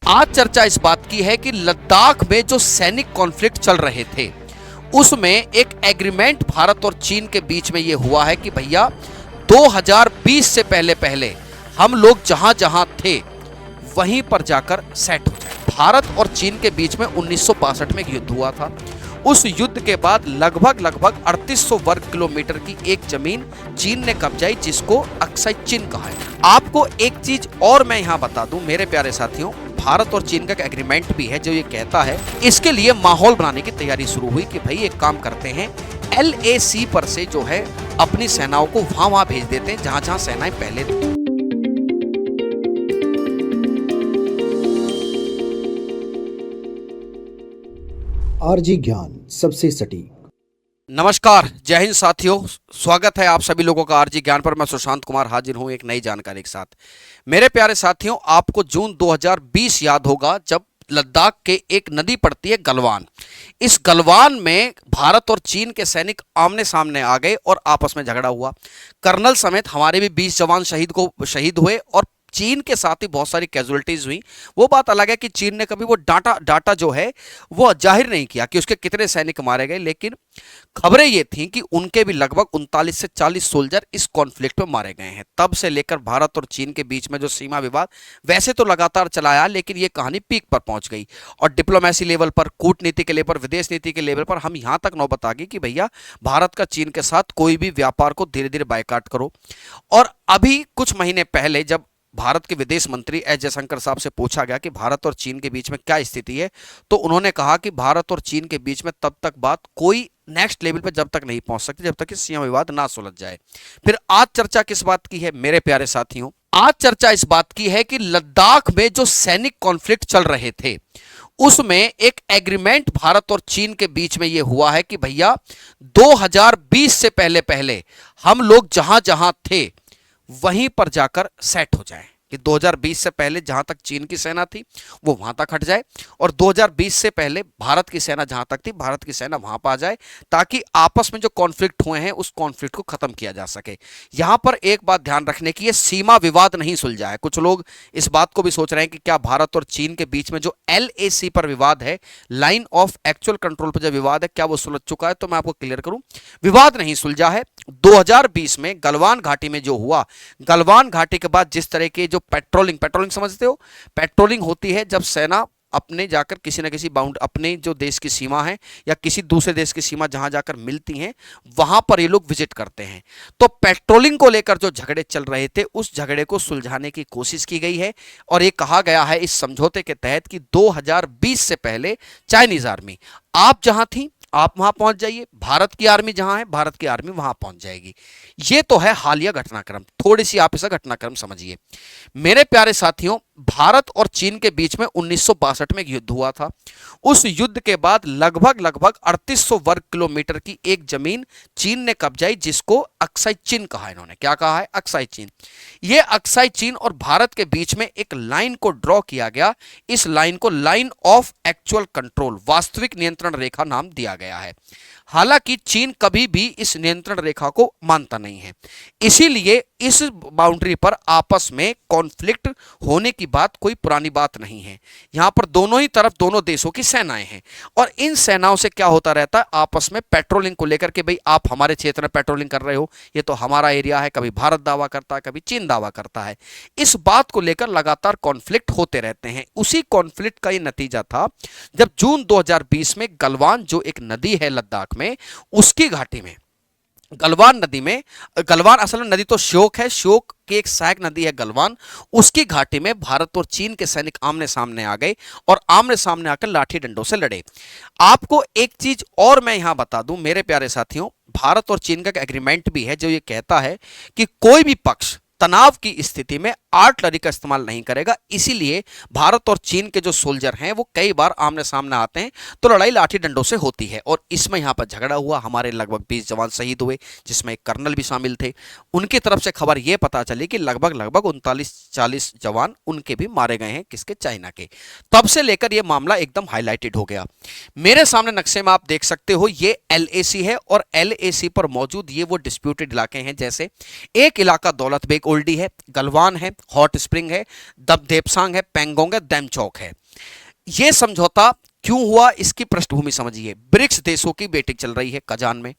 आज चर्चा इस बात की है कि लद्दाख में जो सैनिक कॉन्फ्लिक्ट चल रहे थे उसमें एक एग्रीमेंट भारत और चीन के बीच में यह हुआ है कि भैया 2020 से पहले पहले हम लोग जहां जहां थे वहीं पर जाकर सेट हो जाए। भारत और चीन के बीच में 1962 में एक युद्ध हुआ था। उस युद्ध के बाद लगभग 3800 वर्ग किलोमीटर की एक जमीन चीन ने कब्जाई, जिसको अक्साई चीन कहा है। आपको एक चीज और मैं यहां बता दूं मेरे प्यारे साथियों, भारत और चीन का एक एग्रीमेंट भी है जो ये कहता है, इसके लिए माहौल बनाने की तैयारी शुरू हुई कि भाई एक काम करते हैं, LAC पर से जो है अपनी सेनाओं को वहां भेज देते हैं जहां जहां सेनाएं पहले थी। आरजी ज्ञान सबसे सटीक। नमस्कार, जय हिंद साथियों, स्वागत है आप सभी लोगों का आरजी ज्ञान पर। मैं सुशांत कुमार हाजिर हूं एक नई जानकारी के साथ। मेरे प्यारे साथियों, आपको जून 2020 याद होगा जब लद्दाख के एक नदी पड़ती है गलवान। इस गलवान में भारत और चीन के सैनिक आमने सामने आ गए और आपस में झगड़ा हुआ। कर्नल समेत हमारे भी 20 जवान शहीद हुए और चीन के साथ ही बहुत सारी कैजुअलिटीज हुई। वो बात अलग है कि चीन ने कभी वो डाटा जो है वो जाहिर नहीं किया कि उसके कितने सैनिक मारे गए, लेकिन खबरें ये थीं कि उनके भी लगभग 39 से 40 सोल्जर इस कॉन्फ्लिक्ट में मारे गए हैं। तब से लेकर भारत और चीन के बीच में जो सीमा विवाद वैसे तो लगातार चला आया, लेकिन ये कहानी पीक पर पहुंच गई और डिप्लोमेसी लेवल पर, कूटनीति के लेवल पर, विदेश नीति के लेवल पर हम यहां तक नौबत आ गई कि भैया भारत का चीन के साथ कोई भी व्यापार को धीरे धीरे बायकॉट करो। और अभी कुछ महीने पहले जब भारत के विदेश मंत्री एस जयशंकर साहब से पूछा गया कि भारत और चीन के बीच में क्या स्थिति है, तो उन्होंने कहा कि भारत और चीन के बीच में तब तक बात कोई नेक्स्ट लेवल पे जब तक नहीं पहुंच सकती जब तक कि सीमा विवाद ना सुलझ जाए। फिर आज चर्चा किस बात की है मेरे प्यारे साथियों? आज चर्चा इस बात की है कि लद्दाख में जो सैनिक कॉन्फ्लिक्ट चल रहे थे उसमें एक एग्रीमेंट भारत और चीन के बीच में यह हुआ है कि भैया 2020 से पहले पहले हम लोग जहां जहां थे वहीं पर जाकर सेट हो जाए, कि 2020 से पहले जहां तक चीन की सेना थी वो वहां तक हट जाए और 2020 से पहले भारत की सेना जहां तक थी भारत की सेना वहां पर आ जाए, ताकि आपस में जो कॉन्फ्लिक्ट हुए हैं उस कॉन्फ्लिक्ट को खत्म किया जा सके। यहां पर एक बात ध्यान रखने की, ये सीमा विवाद नहीं सुलझा है। कुछ लोग इस बात को भी सोच रहे हैं कि क्या भारत और चीन के बीच में जो LAC पर विवाद है, लाइन ऑफ एक्चुअल कंट्रोल पर जो विवाद है, क्या वो सुलझ चुका है? तो मैं आपको क्लियर करूं, विवाद नहीं सुलझा है। 2020 में गलवान घाटी में जो हुआ, गलवान घाटी के बाद जिस तरह के जो पेट्रोलिंग समझते हो, पेट्रोलिंग होती है जब सेना अपने जाकर किसी न किसी अपने जो देश की सीमा है या किसी दूसरे देश की सीमा जहां जाकर मिलती हैं वहां पर ये लोग विजिट करते हैं। तो पेट्रोलिंग को लेकर जो झगड़े चल रहे थे उस झगड़े को सुलझाने की कोशिश की गई है और ये कहा गया है इस समझौते के तहत कि 2020 से पहले चाइनीज आर्मी आप जहां थी आप वहां पहुंच जाइए, भारत की आर्मी जहां है भारत की आर्मी वहां पहुंच जाएगी। यह तो है हालिया घटनाक्रम। थोड़ी सी आप इसका घटनाक्रम समझिए मेरे प्यारे साथियों। भारत और चीन के बीच में 1962 में एक युद्ध हुआ था। उस युद्ध के बाद लगभग 3800 वर्ग किलोमीटर की एक जमीन चीन ने कब्जाई, जिसको अक्साई चीन कहा। इन्होंने क्या कहा है? अक्साई चीन। यह अक्साई चीन और भारत के बीच में एक लाइन को ड्रॉ किया गया। इस लाइन को लाइन ऑफ एक्चुअल कंट्रोल, वास्तविक नियंत्रण रेखा नाम दिया गया है। हालांकि चीन कभी भी इस नियंत्रण रेखा को मानता नहीं है, इसीलिए इस बाउंड्री पर आपस में कॉन्फ्लिक्ट होने की बात कोई पुरानी बात नहीं है। यहां पर दोनों ही तरफ दोनों देशों की सेनाएं हैं और इन सेनाओं से क्या होता रहता है, आपस में पेट्रोलिंग को लेकर के, भाई आप हमारे क्षेत्र में पेट्रोलिंग कर रहे हो, ये तो हमारा एरिया है। कभी भारत दावा करता है, कभी चीन दावा करता है। इस बात को लेकर लगातार कॉन्फ्लिक्ट होते रहते हैं। उसी कॉन्फ्लिक्ट का ये नतीजा था जब जून 2020 में गलवान, जो एक नदी है लद्दाख में, उसकी घाटी में, गलवान नदी में, गलवान असल में नदी तो श्योक है, श्योक की एक सहायक नदी है गलवान, उसकी घाटी में भारत और चीन के सैनिक आमने सामने आ गए और आमने सामने आकर लाठी डंडों से लड़े। आपको एक चीज और मैं यहां बता दूं मेरे प्यारे साथियों, भारत और चीन का एक एग्रीमेंट भी है जो ये कहता है कि कोई भी पक्ष तनाव की स्थिति में आर्टिलरी का इस्तेमाल नहीं करेगा। इसीलिए भारत और चीन के जो सोल्जर हैं वो कई बार आमने सामने आते हैं तो लड़ाई लाठी डंडों से होती है और इसमें यहां पर झगड़ा हुआ। हमारे लगभग 20 जवान शहीद हुए, जिसमें एक कर्नल भी शामिल थे। उनकी तरफ से खबर यह पता चली कि लगभग 39-40 जवान उनके भी मारे गए हैं, किसके? चाइना के। तब से लेकर यह मामला एकदम हाईलाइटेड हो गया। मेरे सामने नक्शे में आप देख सकते हो, ये LAC है और LAC पर मौजूद ये वो डिस्प्यूटेड इलाके हैं। जैसे एक इलाका दौलत बेग ओल्डी है, गलवान है, हॉट स्प्रिंग है, देपसांग है, पेंगोंग है, डेमचौक है। यह समझौता क्यों हुआ, इसकी पृष्ठभूमि समझिए। ब्रिक्स देशों की मीटिंग चल रही है कजान में।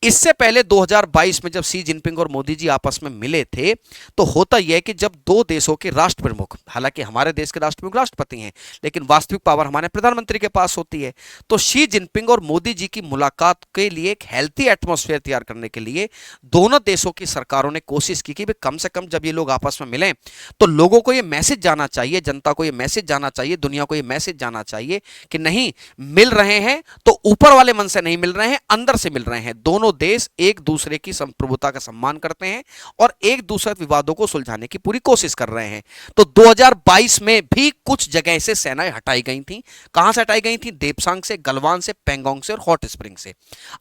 इससे पहले 2022 में जब शी जिनपिंग और मोदी जी आपस में मिले थे, तो होता यह है कि जब दो देशों के राष्ट्र प्रमुख, हालांकि हमारे देश के राष्ट्र प्रमुख राष्ट्रपति हैं, लेकिन वास्तविक पावर हमारे प्रधानमंत्री के पास होती है, तो शी जिनपिंग और मोदी जी की मुलाकात के लिए एक हेल्थी एटमॉस्फेयर तैयार करने के लिए दोनों देशों की सरकारों ने कोशिश की कि भाई कम से कम जब ये लोग आपस में मिलें तो लोगों को ये मैसेज जाना चाहिए, जनता को ये मैसेज जाना चाहिए, दुनिया को ये मैसेज जाना चाहिए कि नहीं, मिल रहे हैं तो ऊपर वाले मन से नहीं मिल रहे हैं, अंदर से मिल रहे हैं। दोनों देश एक दूसरे की संप्रभुता का सम्मान करते हैं और एक दूसरे विवादों को सुलझाने की पूरी कोशिश कर रहे हैं। तो 2022 में भी कुछ जगह से सेनाएं हटाई गई थी। कहां से हटाई गई थी? देपसांग से, गलवान से, पेंगोंग से और हॉट स्प्रिंग से।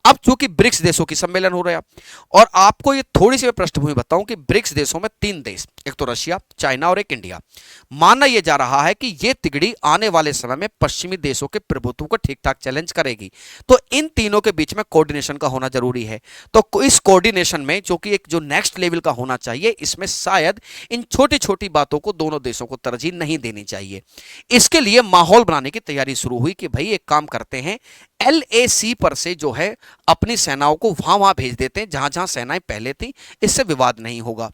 अब चूंकि ब्रिक्स देशों की सम्मेलन हो रहा है, और आपको ये थोड़ी सी पृष्ठभूमि बताऊं कि ब्रिक्स देशों में 3 देश, एक तो रशिया, चाइना और एक इंडिया। माना यह जा रहा है कि यह तिगड़ी आने वाले समय में पश्चिमी देशों के प्रभुत्व को ठीक ठाक चैलेंज करेगी। तो इन तीनों के बीच में कोऑर्डिनेशन का होना जरूरी है। तो इस कोऑर्डिनेशन में जो कि एक जो नेक्स्ट लेवल का होना चाहिए, इसमें शायद इन छोटी छोटी बातों को दोनों देशों को तरजीह नहीं देनी चाहिए। इसके लिए माहौल बनाने की तैयारी शुरू हुई कि भाई एक काम करते हैं, LAC पर से जो है अपनी सेनाओं को वहां वहां भेज देते हैं जहां जहां सेनाएं पहले थी, इससे विवाद नहीं होगा।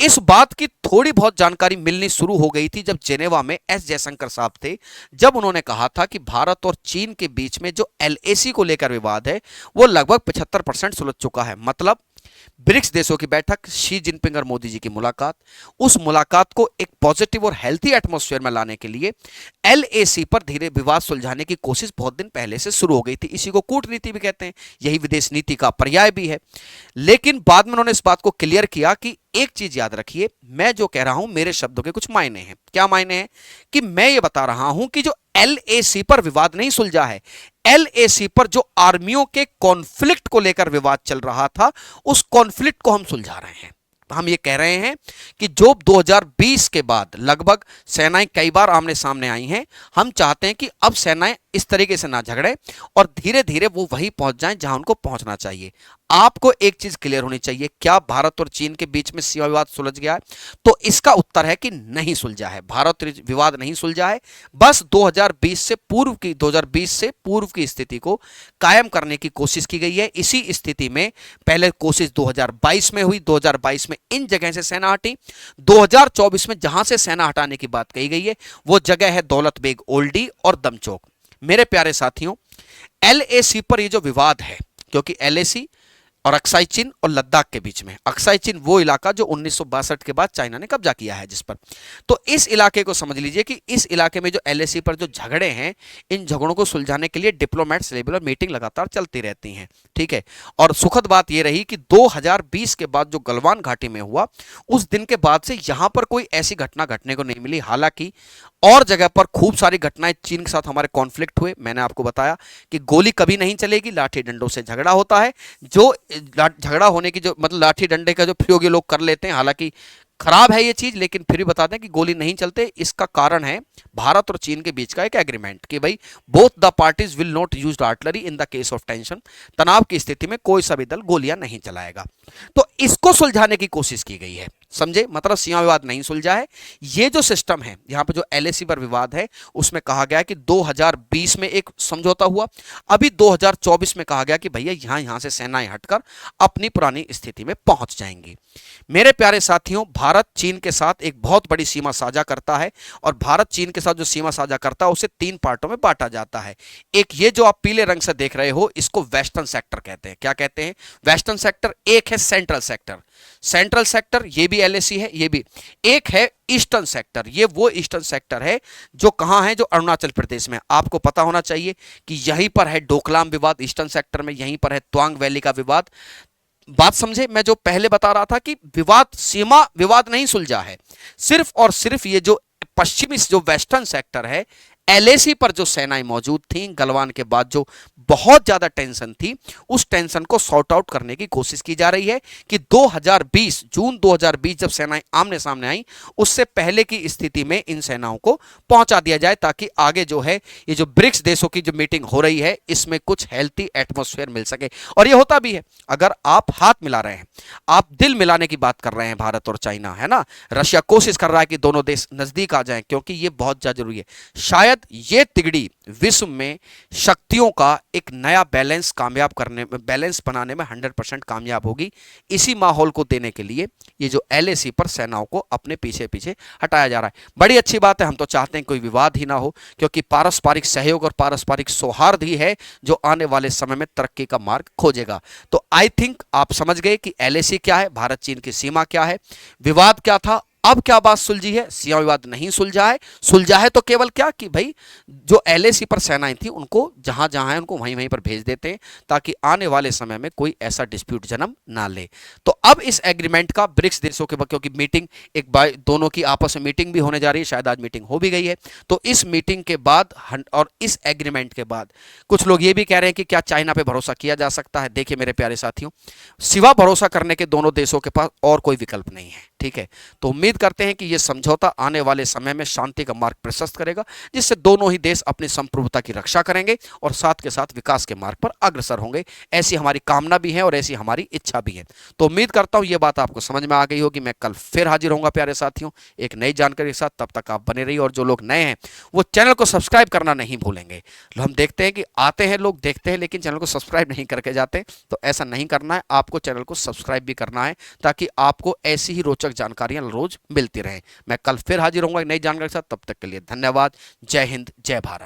इस बात की थोड़ी बहुत जानकारी मिलनी शुरू हो गई थी जब जेनेवा में एस जयशंकर साहब थे, जब उन्होंने कहा था कि भारत और चीन के बीच में जो LAC को लेकर विवाद है वो लगभग 75% सुलझ चुका है। मतलब ब्रिक्स देशों की बैठक, शी जिनपिंग और मोदी जी की मुलाकात, उस मुलाकात को एक पॉजिटिव और हेल्थी एटमॉस्फेयर में लाने के लिए LAC पर धीरे विवाद सुलझाने की कोशिश बहुत दिन पहले से शुरू हो गई थी। इसी को कूटनीति भी कहते हैं, यही विदेश नीति का पर्याय भी है। लेकिन बाद में उन्होंने इस बात को क्लियर किया कि एक चीज याद रखिए, मैं जो कह रहा हूं मेरे शब्दों के कुछ मायने हैं। क्या मायने हैं? कि मैं ये बता रहा हूं कि जो LAC पर विवाद नहीं सुलझा है, LAC पर जो आर्मियों के कॉन्फ्लिक्ट को लेकर विवाद चल रहा था, उस कॉन्फ्लिक्ट को हम सुलझा रहे हैं। हम ये कह रहे हैं कि जो 2020 के बाद लगभग सेनाएं कई बार आमने सामने आई हैं, हम चाहते हैं कि अब सेनाएं इस तरीके से ना झगड़े और धीरे धीरे वो वहीं पहुंच जाएं जहां उनको पहुंचना चाहिए। आपको एक चीज क्लियर होनी चाहिए, क्या भारत और चीन के बीच में सीमा विवाद सुलझ गया है? तो इसका उत्तर है कि नहीं सुलझा है। भारत विवाद नहीं सुलझा है, बस 2020 से पूर्व की स्थिति को कायम करने की कोशिश की गई है। इसी स्थिति में पहले कोशिश 2022 में हुई, 2022 में इन जगह से सेना हटी। 2024 में जहां से सेना हटाने की बात कही गई है वो जगह है दौलत बेग ओल्डी और दमचौक। मेरे प्यारे साथियों, LAC पर ये जो विवाद है, क्योंकि LAC और अक्साई चीन और लद्दाख के बीच में, अक्साई चीन वो इलाका जो 1962 के बाद चाइना ने कब्जा किया है जिस पर, तो इस इलाके को समझ लीजिए कि इस इलाके में जो LAC पर जो झगड़े हैं, इन झगड़ों को सुलझाने के लिए डिप्लोमेट्स लेवल और मीटिंग लगातार चलती रहती हैं। ठीक है, और सुखद बात यह रही कि 2020 के बाद जो गलवान घाटी में हुआ, उस दिन के बाद से यहां पर कोई ऐसी घटना घटने को नहीं मिली। हालांकि और जगह पर खूब सारी घटनाएं चीन के साथ हमारे कॉन्फ्लिक्ट हुए। मैंने आपको बताया कि गोली कभी नहीं चलेगी, लाठी डंडों से झगड़ा होता है। जो झगड़ा होने की जो मतलब लाठी डंडे का जो प्रयोग ये लोग कर लेते हैं, हालांकि खराब है ये चीज, लेकिन फिर भी बताते हैं कि गोली नहीं चलते। इसका कारण है भारत और चीन के बीच का एक एग्रीमेंट कि भाई both the parties will not use artillery in the case of tension. तनाव की स्थिति में कोई सा भी दल गोलियां नहीं चलाएगा। तो इसको सुलझाने की कोशिश की गई है, समझे? मतलब सीमा विवाद नहीं सुलझा है। ये जो सिस्टम है, यहां पर जो LAC पर विवाद है, उसमें कहा गया कि 2020 में एक समझौता हुआ, अभी 2024 में कहा गया कि भैया यहां से सेनाएं हटकर अपनी पुरानी स्थिति में पहुंच जाएंगी। मेरे प्यारे साथियों, भारत चीन के साथ एक बहुत बड़ी सीमा साझा करता है, और भारत चीन के साथ जो सीमा साझा करता है उसे 3 पार्टों में बांटा जाता है। एक ये जो आप पीले रंग से देख रहे हो, इसको वेस्टर्न सेक्टर कहते हैं। क्या कहते हैं? Western sector. एक है सेंट्रल सेक्टर, सेंट्रल सेक्टर ये भी LAC है, ये भी। एक है ईस्टर्न सेक्टर, ये वो ईस्टर्न सेक्टर है जो कहां है, जो अरुणाचल प्रदेश में। आपको पता होना चाहिए कि यहीं पर है डोकलाम विवाद, ईस्टर्न सेक्टर में यहीं पर है त्वांग वैली का विवाद। बात समझे? मैं जो पहले बता रहा था कि विवाद, सीमा विवाद नहीं सुलझा है, सिर्फ और सिर्फ ये जो पश्चिमी जो वेस्टर्न सेक्टर है एलएसी पर जो सेनाएं मौजूद थीं, गलवान के बाद जो बहुत ज्यादा टेंशन थी, उस टेंशन को सॉर्ट आउट करने की कोशिश की जा रही है कि 2020 जून 2020 जब सेनाएं आमने सामने आई, उससे पहले की स्थिति में इन सेनाओं को पहुंचा दिया जाए, ताकि आगे जो है ये जो ब्रिक्स देशों की जो मीटिंग हो रही है, इसमें कुछ हेल्थी एटमॉस्फेयर मिल सके। और ये होता भी है, अगर आप हाथ मिला रहे हैं, आप दिल मिलाने की बात कर रहे हैं, भारत और चाइना, है ना, रशिया कोशिश कर रहा है कि दोनों देश नजदीक आ जाएं, क्योंकि ये बहुत ज्यादा जरूरी है। शायद ये तिगड़ी विश्व में शक्तियों का एक नया बैलेंस कामयाब करने में, बैलेंस बनाने में 100% कामयाब होगी। इसी माहौल को देने के लिए ये जो एलएसी पर सेनाओं को अपने पीछे पीछे हटाया जा रहा है। बड़ी अच्छी बात है, हम तो चाहते हैं कोई विवाद ही ना हो, क्योंकि पारस्परिक सहयोग और पारस्परिक सौहार्द ही है जो आने वाले समय में तरक्की का मार्ग खोजेगा। तो आई थिंक आप समझ गए कि एलएसी क्या है, भारत चीन की सीमा क्या है, विवाद क्या था, अब क्या बात सुलझी है। सीमा विवाद नहीं सुलझा है तो केवल क्या कि भाई जो एलएसी पर सेनाएं थी उनको जहां जहां है उनको वहीं वहीं पर भेज देते हैं, ताकि आने वाले समय में कोई ऐसा डिस्प्यूट जन्म ना ले। तो अब इस एग्रीमेंट का ब्रिक्स देशों के, क्योंकि मीटिंग एक बार दोनों की आपस में मीटिंग भी होने जा रही है, शायद आज मीटिंग हो भी गई है, तो इस मीटिंग के बाद और इस एग्रीमेंट के बाद कुछ लोग ये भी कह रहे हैं कि क्या चाइना पे भरोसा किया जा सकता है। देखिए मेरे प्यारे साथियों, सिवा भरोसा करने के दोनों देशों के पास और कोई विकल्प नहीं है, ठीक है। तो उम्मीद करते हैं कि यह समझौता आने वाले समय में शांति का मार्ग प्रशस्त करेगा, जिससे दोनों ही देश अपनी संप्रभुता की रक्षा करेंगे और साथ के साथ विकास के मार्ग पर अग्रसर होंगे। ऐसी हमारी कामना भी है और ऐसी हमारी इच्छा भी है। तो उम्मीद करता हूं यह बात आपको समझ में आ गई होगी। मैं कल फिर हाजिर होऊंगा प्यारे साथियों एक नई जानकारी के साथ। तब तक आप बने रहिए, और जो लोग नए हैं वो चैनल को सब्सक्राइब करना नहीं भूलेंगे। हम देखते हैं कि आते हैं लोग, देखते हैं, लेकिन चैनल को सब्सक्राइब नहीं करके जाते, तो ऐसा नहीं करना है। आपको चैनल को सब्सक्राइब भी करना है, ताकि आपको ऐसी ही रोचक जानकारियां रोज मिलती रहें। मैं कल फिर हाजिर होऊंगा एक नई जानकारी के साथ। तब तक के लिए धन्यवाद। जय हिंद, जय भारत।